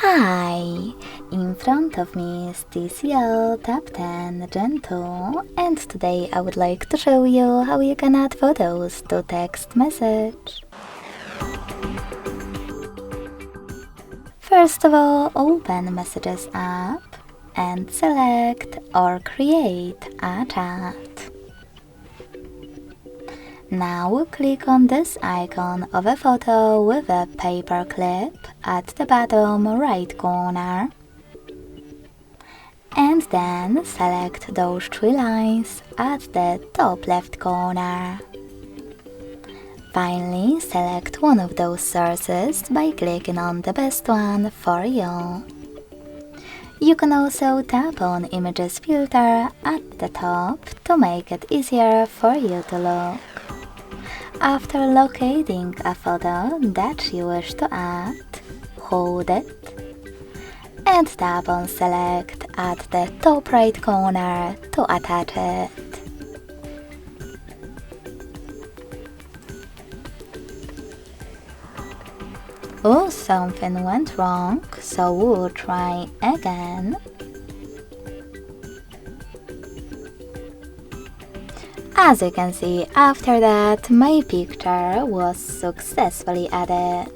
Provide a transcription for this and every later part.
Hi! In front of me is TCL Tab 10 Gen 2, and today I would like to show you how you can add photos to text message. First of all, open Messages app and select or create a chat. Now click on this icon of a photo with a paper clip at the bottom right corner. And then select those three lines at the top left corner. Finally, select one of those sources by clicking on the best one for you. You can also tap on Images filter at the top to make it easier for you to look. After locating a photo that you wish to add, hold it and tap on Select at the top right corner to attach it. Oh, something went wrong, so we'll try again. As you can see, after that, my picture was successfully added.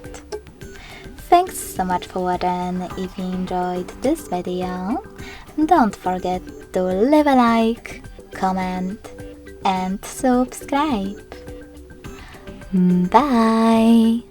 Thanks so much for watching. If you enjoyed this video, don't forget to leave a like, comment, and subscribe. Bye!